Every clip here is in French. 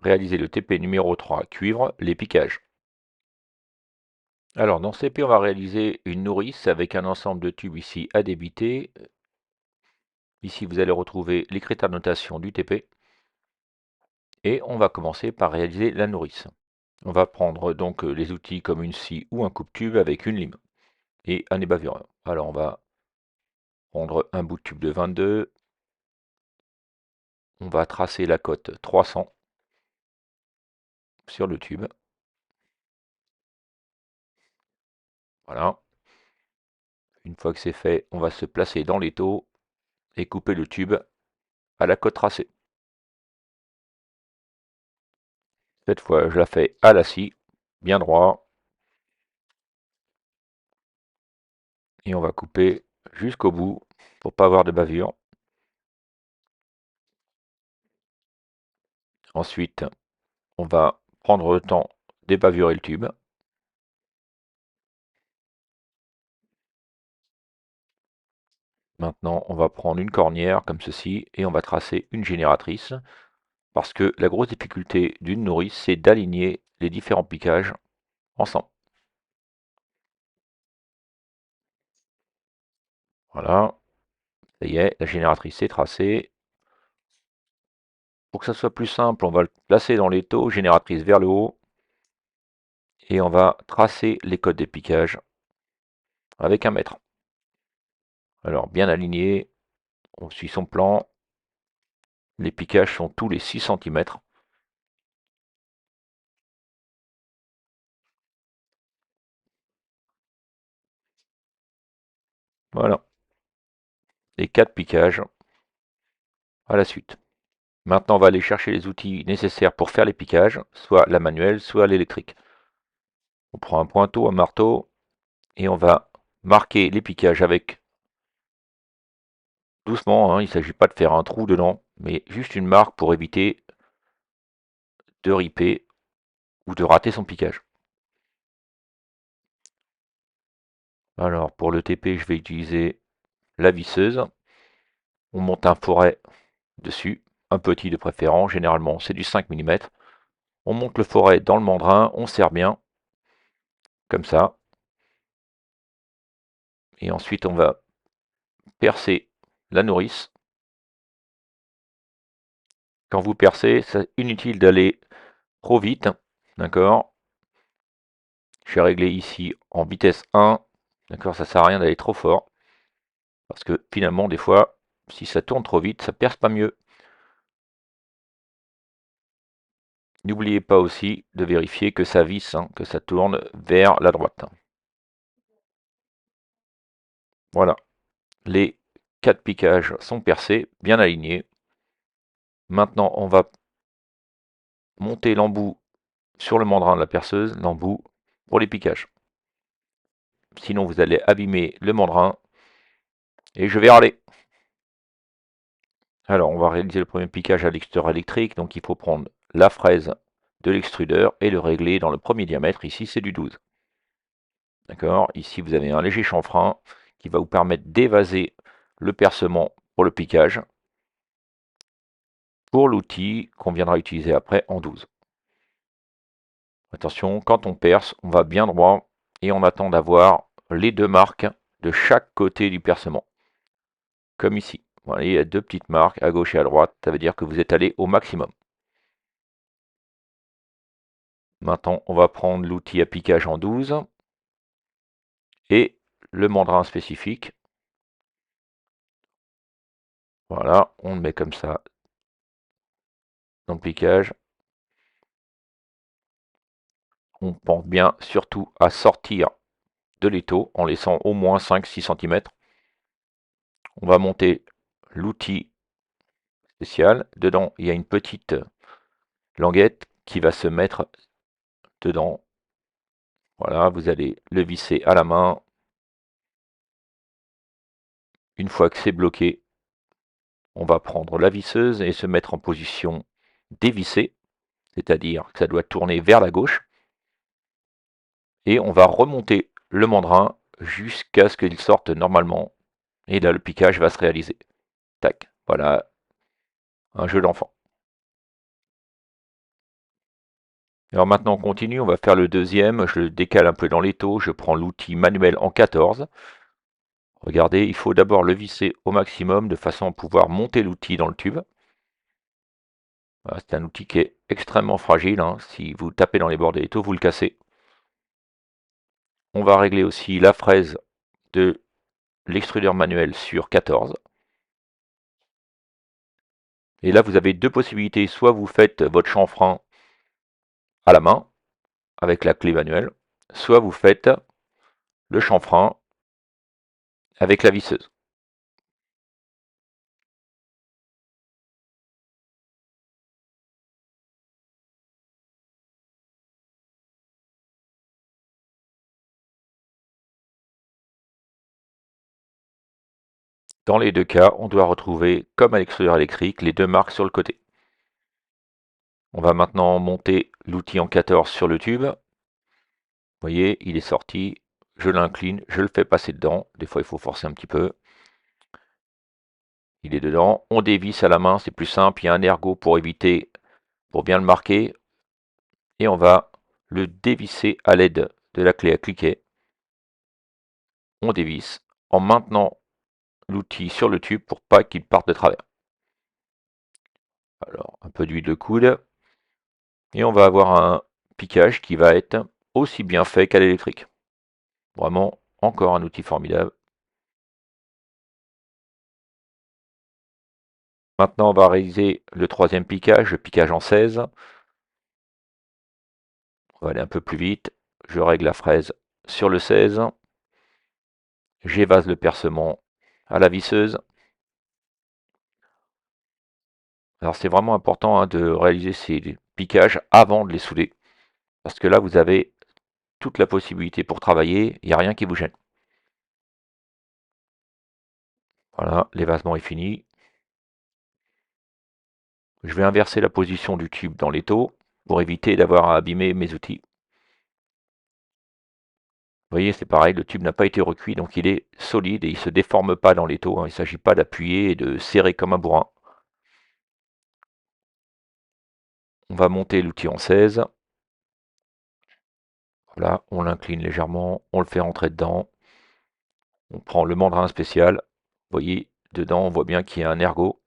réaliser le TP numéro 3, cuivre, les piquages. Alors, dans ce TP, on va réaliser une nourrice avec un ensemble de tubes ici à débiter. Ici, vous allez retrouver les critères de notation du TP. Et on va commencer par réaliser la nourrice. On va prendre donc les outils comme une scie ou un coupe-tube avec une lime et un ébavureur. Alors, on va prendre un bout de tube de 22. On va tracer la cote 300 sur le tube. Voilà. Une fois que c'est fait, on va se placer dans l'étau et couper le tube à la cote tracée. Cette fois, je la fais à la scie, bien droit. Et on va couper jusqu'au bout pour pas avoir de bavure. Ensuite, on va prendre le temps d'ébavurer le tube. Maintenant, on va prendre une cornière comme ceci et on va tracer une génératrice parce que la grosse difficulté d'une nourrice, c'est d'aligner les différents piquages ensemble. Voilà, ça y est, la génératrice est tracée. Pour que ça soit plus simple, on va le placer dans l'étau, génératrice vers le haut, et on va tracer les codes des piquages avec un mètre. Alors, bien aligné, on suit son plan. Les piquages sont tous les 6 cm. Voilà, les 4 piquages à la suite. Maintenant, on va aller chercher les outils nécessaires pour faire les piquages, soit la manuelle, soit l'électrique. On prend un pointeau, un marteau, et on va marquer les piquages avec doucement, hein, il ne s'agit pas de faire un trou dedans, mais juste une marque pour éviter de riper ou de rater son piquage. Alors, pour le TP, je vais utiliser la visseuse. On monte un foret dessus, un petit de préférence, généralement c'est du 5 mm. On monte le foret dans le mandrin, on serre bien, comme ça. Et ensuite, on va percer la nourrice. Quand vous percez, c'est inutile d'aller trop vite, d'accord? Je vais régler ici en vitesse 1, d'accord? Ça sert à rien d'aller trop fort, parce que finalement, des fois, si ça tourne trop vite, ça perce pas mieux. N'oubliez pas aussi de vérifier que ça visse, hein, que ça tourne vers la droite. Voilà, les 4 piquages sont percés, bien alignés. Maintenant, on va monter l'embout sur le mandrin de la perceuse, l'embout pour les piquages. Sinon, vous allez abîmer le mandrin et je vais râler. Alors, on va réaliser le premier piquage à l'extrudeur électrique. Donc, il faut prendre la fraise de l'extrudeur et le régler dans le premier diamètre. Ici, c'est du 12. D'accord? Ici, vous avez un léger chanfrein qui va vous permettre d'évaser le percement pour le piquage pour l'outil qu'on viendra utiliser après en 12. Attention, quand on perce, on va bien droit et on attend d'avoir les deux marques de chaque côté du percement. Comme ici. Voilà, il y a deux petites marques à gauche et à droite. Ça veut dire que vous êtes allé au maximum. Maintenant, on va prendre l'outil à piquage en 12 et le mandrin spécifique. Voilà, on le met comme ça dans le piquage. On pense bien surtout à sortir de l'étau en laissant au moins 5-6 cm. On va monter l'outil spécial. Dedans, il y a une petite languette qui va se mettre dedans. Voilà, vous allez le visser à la main. Une fois que c'est bloqué, on va prendre la visseuse et se mettre en position dévissée, c'est-à-dire que ça doit tourner vers la gauche. Et on va remonter le mandrin jusqu'à ce qu'il sorte normalement. Et là, le piquage va se réaliser. Tac, voilà, un jeu d'enfant. Alors maintenant on continue, on va faire le deuxième, je le décale un peu dans les taux, je prends l'outil manuel en 14. Regardez, il faut d'abord le visser au maximum de façon à pouvoir monter l'outil dans le tube. Voilà, c'est un outil qui est extrêmement fragile, hein. Si vous tapez dans les bords des taux, vous le cassez. On va régler aussi la fraise de l'extrudeur manuel sur 14. Et là, vous avez deux possibilités. Soit vous faites votre chanfrein à la main, avec la clé manuelle, soit vous faites le chanfrein avec la visseuse. Dans les deux cas, on doit retrouver, comme à l'extrudeur électrique, les deux marques sur le côté. On va maintenant monter l'outil en 14 sur le tube. Vous voyez, il est sorti. Je l'incline, je le fais passer dedans. Des fois, il faut forcer un petit peu. Il est dedans. On dévisse à la main, c'est plus simple. Il y a un ergot pour éviter, pour bien le marquer. Et on va le dévisser à l'aide de la clé à cliquer. On dévisse en maintenant l'outil sur le tube pour pas qu'il parte de travers. Alors, un peu d'huile de coude. Et on va avoir un piquage qui va être aussi bien fait qu'à l'électrique. Vraiment, encore un outil formidable. Maintenant, on va réaliser le troisième piquage, le piquage en 16. On va aller un peu plus vite. Je règle la fraise sur le 16. J'évase le percement à la visseuse. Alors c'est vraiment important, hein, de réaliser ces piquages avant de les souder. Parce que là, vous avez toute la possibilité pour travailler. Il n'y a rien qui vous gêne. Voilà, l'évasement est fini. Je vais inverser la position du tube dans l'étau pour éviter d'avoir à abîmer mes outils. Vous voyez, c'est pareil, le tube n'a pas été recuit, donc il est solide et il ne se déforme pas dans l'étau, hein. Il ne s'agit pas d'appuyer et de serrer comme un bourrin. On va monter l'outil en 16. Voilà, on l'incline légèrement, on le fait rentrer dedans. On prend le mandrin spécial. Vous voyez, dedans, on voit bien qu'il y a un ergot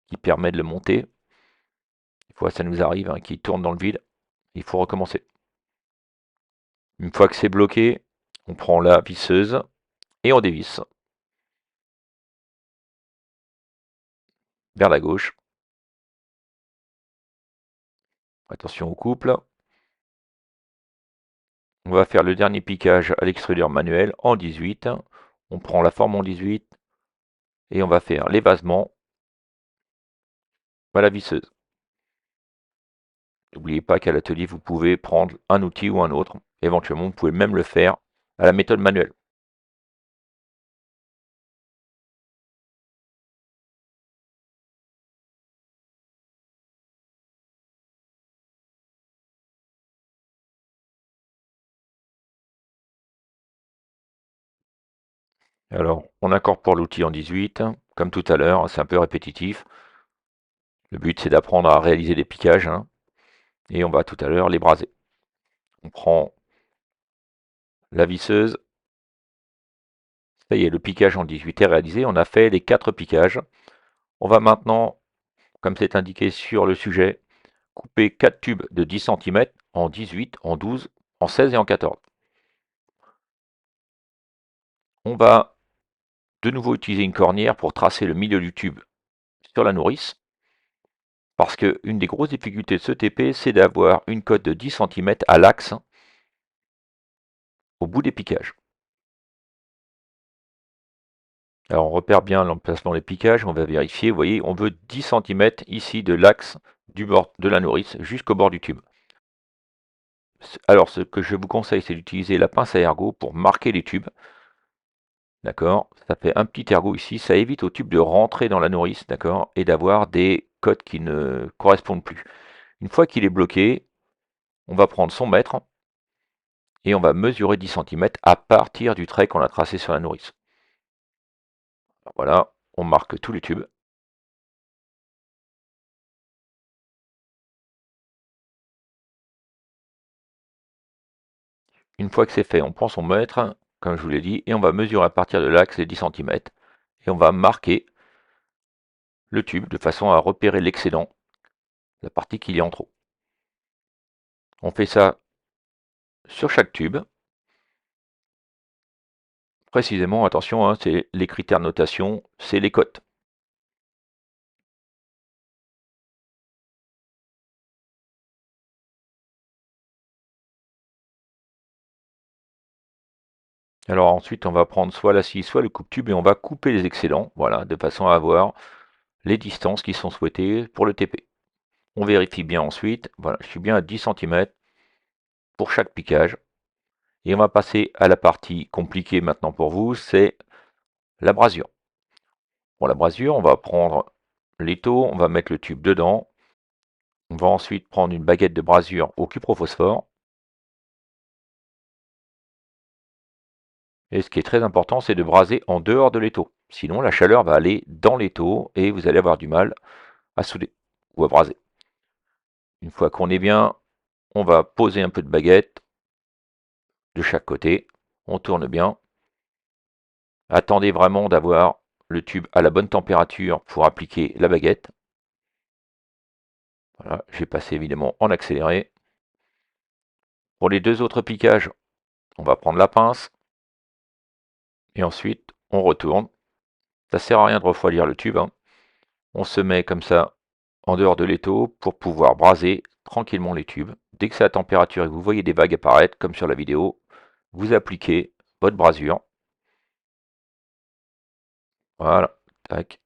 qui permet de le monter. Des fois, ça nous arrive, hein, qu'il tourne dans le vide. Il faut recommencer. Une fois que c'est bloqué, on prend la visseuse et on dévisse vers la gauche. Attention au couple. On va faire le dernier piquage à l'extrudeur manuel en 18. On prend la forme en 18 et on va faire l'évasement à la visseuse. N'oubliez pas qu'à l'atelier, vous pouvez prendre un outil ou un autre. Éventuellement, vous pouvez même le faire à la méthode manuelle. Alors, on incorpore l'outil en 18. Comme tout à l'heure, c'est un peu répétitif. Le but, c'est d'apprendre à réaliser des piquages, hein, et on va tout à l'heure les braser. On prend la visseuse. Ça y est, le piquage en 18 est réalisé. On a fait les 4 piquages. On va maintenant, comme c'est indiqué sur le sujet, couper 4 tubes de 10 cm en 18, en 12, en 16 et en 14. On va de nouveau utiliser une cornière pour tracer le milieu du tube sur la nourrice. Parce qu'une des grosses difficultés de ce TP, c'est d'avoir une cote de 10 cm à l'axe au bout des piquages. Alors on repère bien l'emplacement des piquages, on va vérifier, vous voyez, on veut 10 cm ici de l'axe du bord de la nourrice jusqu'au bord du tube. Alors ce que je vous conseille, c'est d'utiliser la pince à ergot pour marquer les tubes. D'accord? Ça fait un petit ergot ici, ça évite au tube de rentrer dans la nourrice, d'accord? Et d'avoir des cotes qui ne correspondent plus. Une fois qu'il est bloqué, on va prendre son mètre et on va mesurer 10 cm à partir du trait qu'on a tracé sur la nourrice. Alors voilà, on marque tous les tubes. Une fois que c'est fait, on prend son mètre, comme je vous l'ai dit, et on va mesurer à partir de l'axe les 10 cm. Et on va marquer le tube de façon à repérer l'excédent, la partie qu'il y a en trop. On fait ça sur chaque tube. Précisément, attention, hein, c'est les critères de notation, c'est les cotes. Alors ensuite, on va prendre soit la scie, soit le coupe-tube et on va couper les excédents, voilà, de façon à avoir les distances qui sont souhaitées pour le TP. On vérifie bien ensuite, voilà, je suis bien à 10 cm pour chaque piquage. Et on va passer à la partie compliquée maintenant pour vous, c'est la brasure. Pour la brasure, on va prendre l'étau, on va mettre le tube dedans. On va ensuite prendre une baguette de brasure au cuprophosphore. Et ce qui est très important, c'est de braser en dehors de l'étau. Sinon, la chaleur va aller dans l'étau et vous allez avoir du mal à souder ou à braser. Une fois qu'on est bien, on va poser un peu de baguette de chaque côté. On tourne bien. Attendez vraiment d'avoir le tube à la bonne température pour appliquer la baguette. Voilà, j'ai passé évidemment en accéléré. Pour les deux autres piquages, on va prendre la pince. Et ensuite, on retourne. Ça sert à rien de refroidir le tube, hein. On se met comme ça en dehors de l'étau pour pouvoir braser tranquillement les tubes. Dès que c'est à température et que vous voyez des vagues apparaître, comme sur la vidéo, vous appliquez votre brasure. Voilà, tac.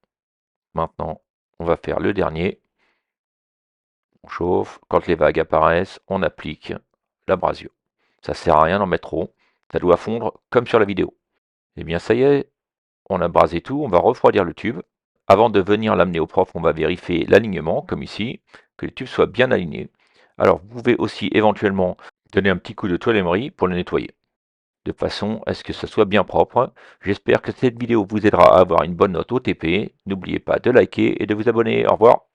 Maintenant, on va faire le dernier. On chauffe. Quand les vagues apparaissent, on applique la brasure. Ça sert à rien d'en mettre trop. Ça doit fondre comme sur la vidéo. Et bien ça y est, on a brasé tout. On va refroidir le tube. Avant de venir l'amener au prof, on va vérifier l'alignement, comme ici, que les tubes soient bien alignés. Alors, vous pouvez aussi éventuellement donner un petit coup de toilemmerie pour le nettoyer, de façon à ce que ce soit bien propre. J'espère que cette vidéo vous aidera à avoir une bonne note au TP. N'oubliez pas de liker et de vous abonner. Au revoir.